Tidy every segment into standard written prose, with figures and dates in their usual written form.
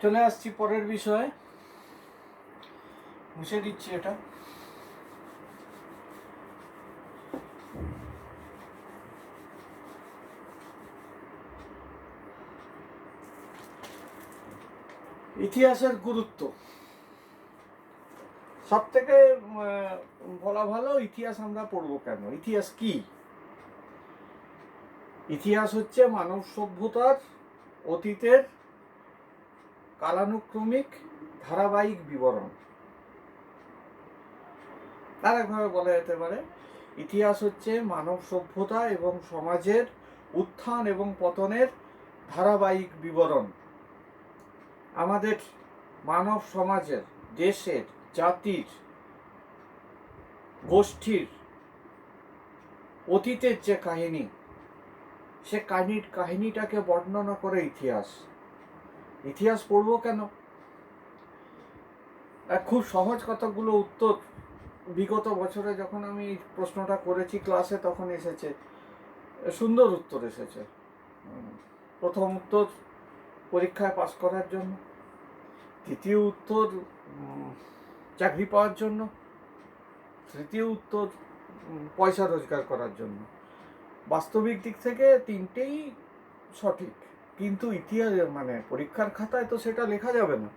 চলে আসছি পরের বিষয়ে, মুছে দিচ্ছি এটা। ইতিহাসের গুরুত্ব সব থেকে বলা ভালো, ইতিহাস আমরা পড়বো কেন? ইতিহাস কি? ইতিহাস হচ্ছে মানব সভ্যতার অতীতের কালানুক্রমিক ধারাবাহিক বিবরণ। আর একভাবে বলা যেতে পারে, ইতিহাস হচ্ছে মানব সভ্যতা এবং সমাজের উত্থান এবং পতনের ধারাবাহিক বিবরণ। আমাদের মানব সমাজের, দেশের, জাতির, গোষ্ঠীর অতীতের যে কাহিনী, সে কাহিনীটাকে বর্ণনা করে ইতিহাস। ইতিহাস পড়বো কেন? খুব সহজ কতগুলো উত্তর বিগত বছরে যখন আমি প্রশ্নটা করেছি ক্লাসে, তখন এসেছে, সুন্দর উত্তর এসেছে। প্রথম উত্তর পরীক্ষায় পাস করার জন্য, দ্বিতীয় উত্তর চাকরি পাওয়ার জন্য, তৃতীয় উত্তর পয়সা রোজগার করার জন্য। বাস্তবিক দিক থেকে তিনটেই সঠিক, কিন্তু ইতিহাস পরীক্ষার খাতায় তো সেটা লেখা যাবে না,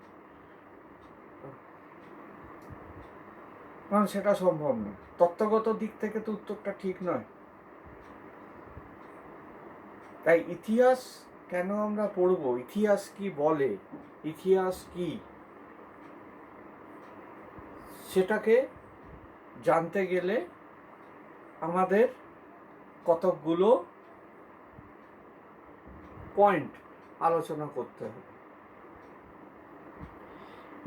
কারণ সেটা সম্ভব না। তত্ত্বগত দিক থেকে তো উত্তরটা ঠিক নয়। তাই ইতিহাস কেন আমরা পড়ব, ইতিহাস কি বলে, ইতিহাস কি, সেটাকে জানতে গেলে আমাদের কতকগুলো পয়েন্ট আলোচনা করতে হবে।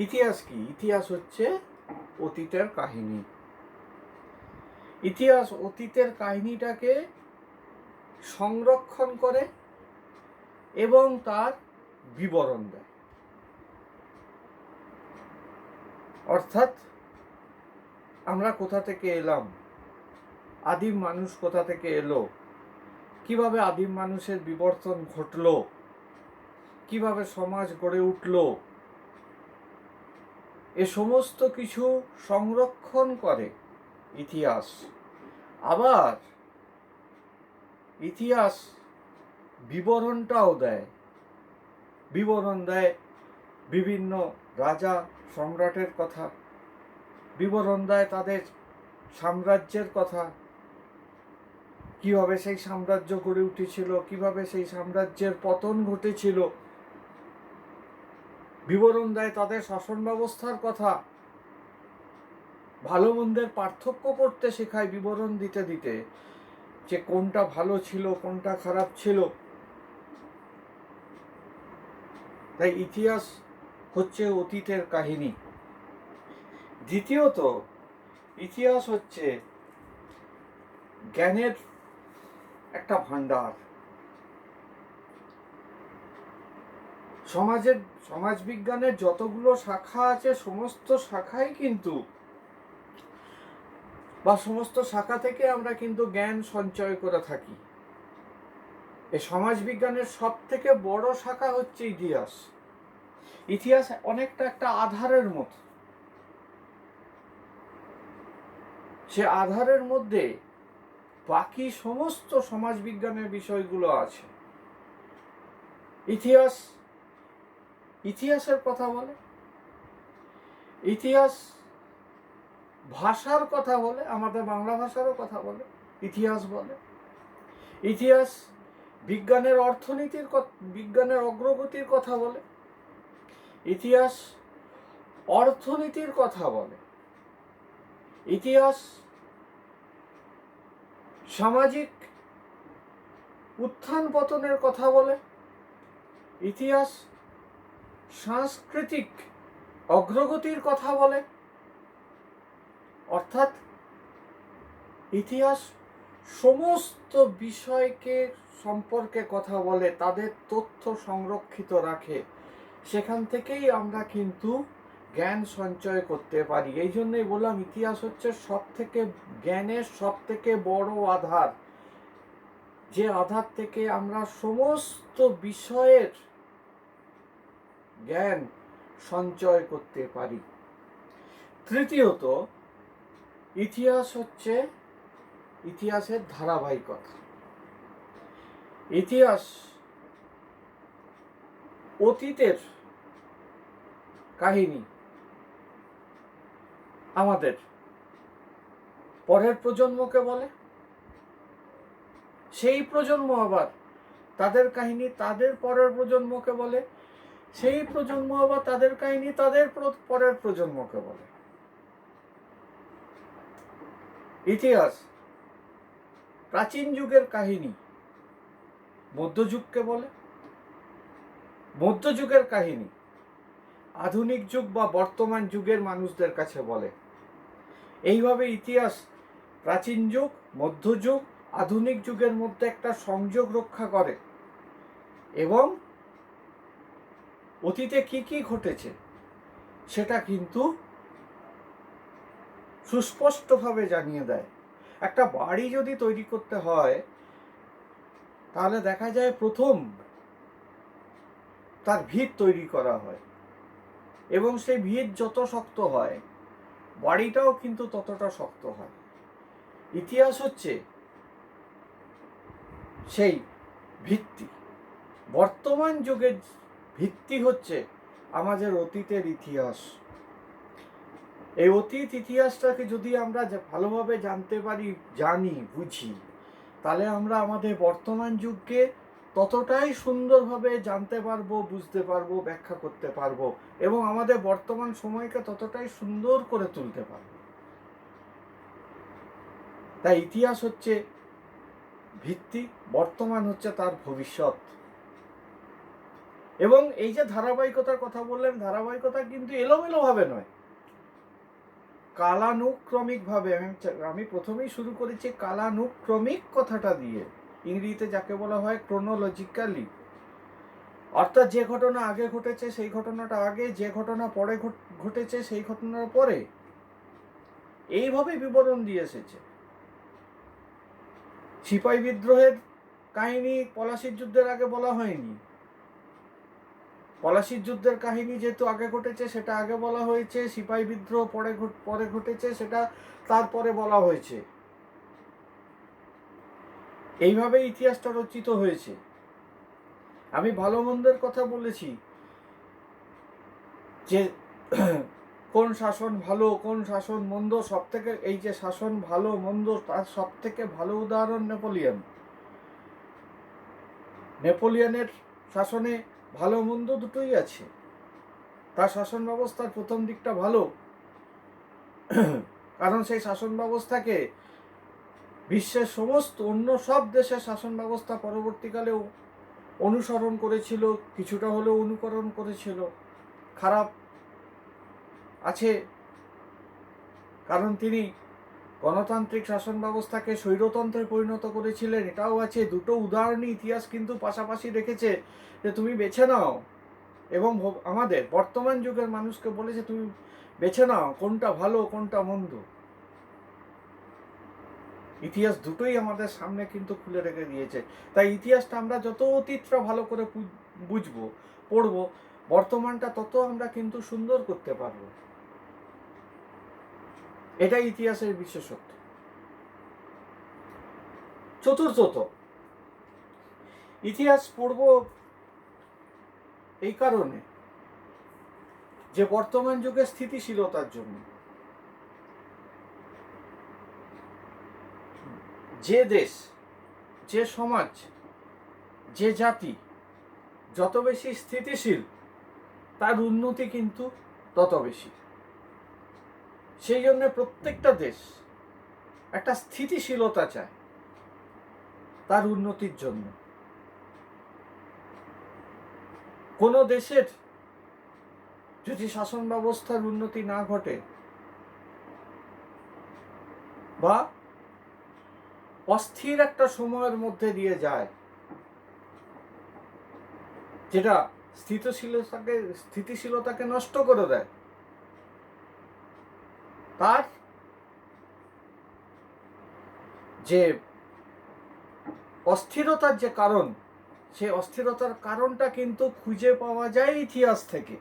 ইতিহাস কি? ইতিহাস হচ্ছে অতীতের কাহিনী। ইতিহাস অতীতের কাহিনীটাকে সংরক্ষণ করে এবং তার বিবরণ দেয়। অর্থাৎ আমরা কোথা থেকে এলাম, আদিম মানুষ কোথা থেকে এলো, কিভাবে আদিম মানুষের বিবর্তন ঘটলো, কিভাবে সমাজ গড়ে উঠল, এ সমস্ত কিছু সংরক্ষণ করে ইতিহাস। আবার ইতিহাস বিবরণটাও দেয়। বিবরণ দেয় বিভিন্ন রাজা সম্রাটের কথা, বিবরণ দেয় তাদের সাম্রাজ্যের কথা, কিভাবে সেই সাম্রাজ্য গড়ে উঠেছিল, কিভাবে সেই সাম্রাজ্যের পতন ঘটেছিল। বিবরণ দেয় তাদের শাসন ব্যবস্থার কথা, ভালো মন্দের পার্থক্য করতে শেখায় বিবরণ দিতে দিতে, যে কোনটা ভালো ছিল কোনটা খারাপ ছিল। তাই ইতিহাস হচ্ছে অতীতের কাহিনী। দ্বিতীয়ত, ইতিহাস হচ্ছে জ্ঞানের একটা ভান্ডার। সমাজবিজ্ঞানের যতগুলো শাখা আছে, সমস্ত শাখাই কিন্তু, বা সমস্ত শাখা থেকে আমরা কিন্তু জ্ঞান সঞ্চয় করে থাকি। এই সমাজবিজ্ঞানের সব থেকে বড় শাখা হচ্ছে ইতিহাস। ইতিহাস অনেকটা একটা আধারের মতো। সে আধারের মধ্যে বাকি সমস্ত সমাজবিজ্ঞানের বিষয়গুলো আছে। ইতিহাস ইতিহাসের কথা বলে, ইতিহাস ভাষার কথা বলে, আমাদের বাংলা ভাষারও কথা বলে, ইতিহাস বলে। ইতিহাস বিজ্ঞানের বিজ্ঞানের অগ্রগতির কথা বলে। ইতিহাস অর্থনীতির কথা বলে। ইতিহাস সামাজিক উত্থান পতনের কথা বলে। ইতিহাস সাংস্কৃতিক অগ্রগতির কথা বলে। অর্থাৎ ইতিহাস সমস্ত বিষয়কে সম্পর্কে কথা বলে, তাদের তথ্য সংরক্ষিত রাখে। সেখান থেকেই আমরা কিন্তু জ্ঞান সঞ্চয় করতে পারি। এই জন্যই বললাম, ইতিহাস হচ্ছে জ্ঞানের সব থেকে বড় আধার, যে আধার থেকে আমরা সমস্ত বিষয়ের জ্ঞান সঞ্চয় করতে পারি। তৃতীয়ত, ইতিহাস হচ্ছে ইতিহাসের ধারাবাহিকতা। ইতিহাস অতীতের কাহিনী আমাদের পরের প্রজন্মকে বলে, সেই প্রজন্ম আবার তাদের কাহিনী তাদের পরের প্রজন্মকে বলে, সেই প্রজন্ম আবার তাদের কাহিনী তাদের পরের প্রজন্মকে বলে। ইতিহাস প্রাচীন যুগের কাহিনী মধ্যযুগকে বলে, মধ্যযুগের কাহিনী আধুনিক যুগ বা বর্তমান যুগের মানুষদের কাছে বলে। এইভাবে ইতিহাস প্রাচীন যুগ, মধ্যযুগ, আধুনিক যুগের মধ্যে একটা সংযোগ রক্ষা করে এবং অতীতে কি কি ঘটেছে সেটা কিন্তু সুস্পষ্টভাবে জানিয়ে দেয়। একটা বাড়ি যদি তৈরি করতে হয় তাহলে দেখা যায় প্রথম তার ভিত তৈরি করা হয় এবং সেই ভিত যত শক্ত হয় বাড়িটাও কিন্তু ততটা শক্ত হয়। ইতিহাস হচ্ছে সেই ভিত্তি। বর্তমান যুগের ভিত্তি হচ্ছে আমাদের অতীতের ইতিহাস। এই অতীত ইতিহাসটাকে যদি আমরা ভালোভাবে জানতে পারি, জানি, বুঝি, তাহলে আমরা আমাদের বর্তমান যুগকে ততটাই সুন্দরভাবে জানতে পারবো, বুঝতে পারবো, ব্যাখ্যা করতে পারবো এবং আমাদের বর্তমান সময়কে ততটাই সুন্দর করে তুলতে পারবো। তাই ইতিহাস হচ্ছে ভিত্তি, বর্তমান হচ্ছে তার ভবিষ্যৎ। এবং এই যে ধারাবাহিকতার কথা বললেন, ধারাবাহিকতা কিন্তু এলোমেলোভাবে নয়, কালানুক্রমিকভাবে। আমি প্রথমেই শুরু করেছি কালানুক্রমিক কথাটা দিয়ে, ইংরেজিতে যাকে বলা হয় ক্রোনোলজিক্যালি। অর্থাৎ যে ঘটনা আগে ঘটেছে সেই ঘটনাটা আগে, যে ঘটনা পরে ঘটেছে সেই ঘটনার পরে, এইভাবে বিবরণ দিয়ে এসেছে। সিপাহী বিদ্রোহের কাহিনী পলাশির যুদ্ধের আগে বলা হয়নি, পলাশির যুদ্ধের কাহিনী যেহেতু আগে ঘটেছে সেটা আগে বলা হয়েছে, সিপাহী বিদ্রোহ পরে ঘটেছে সেটা তারপরে বলা হয়েছে। এইভাবে ইতিহাসটা রচিত হয়েছে। আমি ভালো মন্দের কথা বলেছি যে কোন শাসন ভালো কোন শাসন মন্দ, সব থেকে এই যে শাসন ভালো মন্দ তার সব থেকে ভালো উদাহরণ নেপোলিয়ন। নেপোলিয়নের শাসনে ভালো মন্দ দুটোই আছে। তার শাসন ব্যবস্থার প্রথম দিকটা ভালো, কারণ সেই শাসন ব্যবস্থাকে বিশ্বের সমস্ত অন্য সব দেশের শাসন ব্যবস্থা পরবর্তীকালেও অনুসরণ করেছিল, কিছুটা হলেও অনুকরণ করেছিল। খারাপ আছে কারণ তিনি গণতান্ত্রিক শাসন ব্যবস্থাকে স্বৈরতন্ত্রে পরিণত করেছিলেন, এটাও আছে। দুটো উদাহরণই ইতিহাস কিন্তু পাশাপাশি রেখেছে যে তুমি বেছে নাও, এবং আমাদের বর্তমান যুগের মানুষকে বলেছে তুমি বেছে নাও কোনটা ভালো কোনটা মন্দ। ইতিহাস দুটোই আমাদের সামনে কিন্তু খুলে রেখে দিয়েছে। তাই ইতিহাসটা আমরা যত অতীতটা ভালো করে বুঝবো, পড়বো, বর্তমানটা তত আমরা কিন্তু সুন্দর করতে পারবো। এটাই ইতিহাসের বিশেষত্ব। চতুর্থত, ইতিহাস পড়ব এই কারণে যে বর্তমান যুগের স্থিতিশীলতার জন্য। যে দেশ, যে সমাজ, যে জাতি যত বেশি স্থিতিশীল তার উন্নতি কিন্তু তত বেশি। সেই জন্য প্রত্যেকটা দেশ একটা স্থিতিশীলতা চায় তার উন্নতির জন্য। কোনো দেশের যদি শাসন ব্যবস্থার উন্নতি না ঘটে বা অস্থির একটা সময়ের মধ্যে দিয়ে যায় যেটা স্থিতিশীলতাকে নষ্ট করে দেয়, তার যে অস্থিরতার যে কারণ সেই অস্থিরতার কারণটা কিন্তু খুঁজে পাওয়া যায় ইতিহাস থেকে।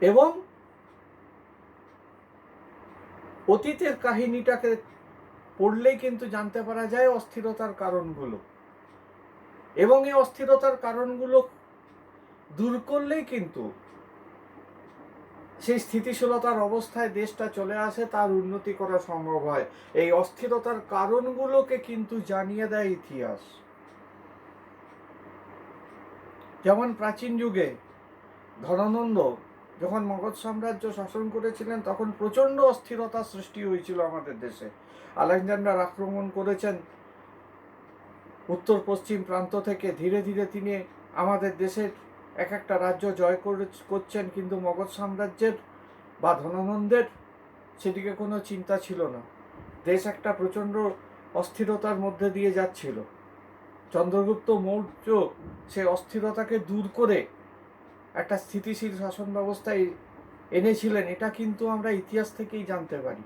এবং অতীতের কাহিনীটাকে পড়লেই কিন্তু জানতে পারা যায় অস্থিরতার কারণগুলো, এবং এই অস্থিরতার কারণগুলো দূর করলেই কিন্তু সেই স্থিতিশীলতার অবস্থায় দেশটা চলে আসে, তার উন্নতি করা সম্ভব হয়। এই অস্থিরতার কারণগুলোকে কিন্তু জানিয়ে দেয় ইতিহাস। যেমন প্রাচীন যুগে ধনানন্দ যখন মগধ সাম্রাজ্য শাসন করেছিলেন, তখন প্রচণ্ড অস্থিরতার সৃষ্টি হয়েছিল আমাদের দেশে। আলেকজান্ডার আক্রমণ করেছেন উত্তর পশ্চিম প্রান্ত থেকে, ধীরে ধীরে তিনি আমাদের দেশের এক একটা রাজ্য জয় করছেন, কিন্তু মগধ সাম্রাজ্যের বা ধনানন্দের সেদিকে কোনো চিন্তা ছিল না। দেশ একটা প্রচণ্ড অস্থিরতার মধ্যে দিয়ে যাচ্ছিল। চন্দ্রগুপ্ত মৌর্য সেই অস্থিরতাকে দূর করে একটা স্থিতিশীল শাসন ব্যবস্থায় এনেছিলেন। এটা কিন্তু আমরা ইতিহাস থেকেই জানতে পারি।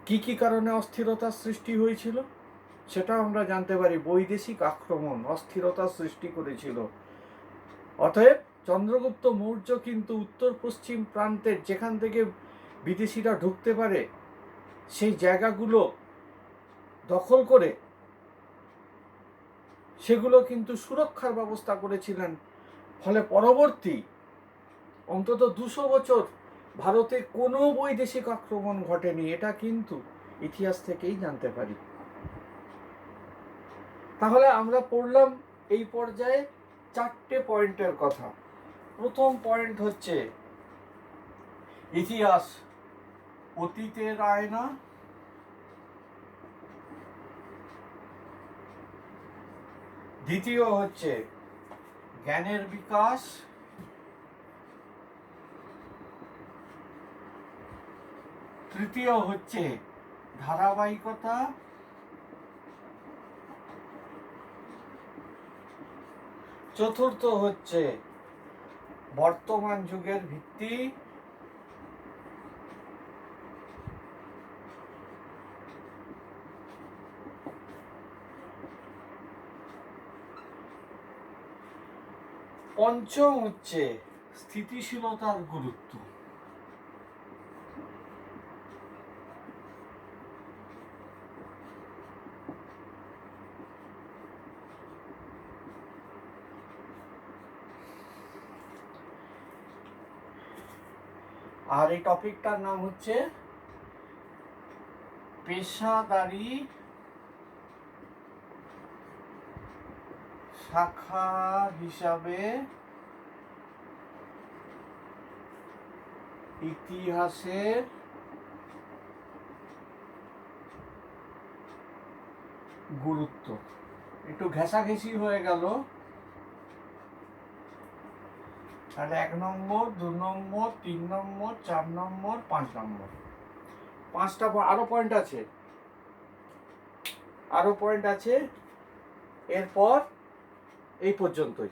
কি কি কারণে অস্থিরতার সৃষ্টি হয়েছিল সেটাও আমরা জানতে পারি। বৈদেশিক আক্রমণ অস্থিরতার সৃষ্টি করেছিল। অতএব চন্দ্রগুপ্ত মৌর্য কিন্তু উত্তর পশ্চিম প্রান্তের যেখান থেকে বিদেশিরা ঢুকতে পারে সেই জায়গাগুলো দখল করে সেগুলো কিন্তু সুরক্ষার ব্যবস্থা করেছিলেন। ফলে পরবর্তী অন্তত 200 বছর ভারতে কোনো বৈদেশিক আক্রমণ ঘটেনি। এটা কিন্তু ইতিহাস থেকেই জানতে পারি। তাহলে আমরা পড়লাম এই পর্যায়ে 4টে পয়েন্টের কথা। প্রথম পয়েন্ট হচ্ছে ইতিহাস অতীতের আয়না। দ্বিতীয় হচ্ছে জ্ঞানের বিকাশ। তৃতীয় হচ্ছে ধারাবাহিকতা। চতুর্থ হচ্ছে বর্তমান যুগের ভিত্তি। পঞ্চম হচ্ছে স্থিতিশীলতার গুরুত্ব। আর এই টপিকটার নাম হচ্ছে পেশাদারি শাখা হিসাবে ইতিহাসের গুরুত্ব। একটু ঘেঁষাঘেঁষি হয়ে গেল, তাহলে 1 নম্বর, 2 নম্বর, 3 নম্বর, 4 নম্বর, 5 নম্বর। 5টা আরো পয়েন্ট আছে, এরপর এই পর্যন্তই।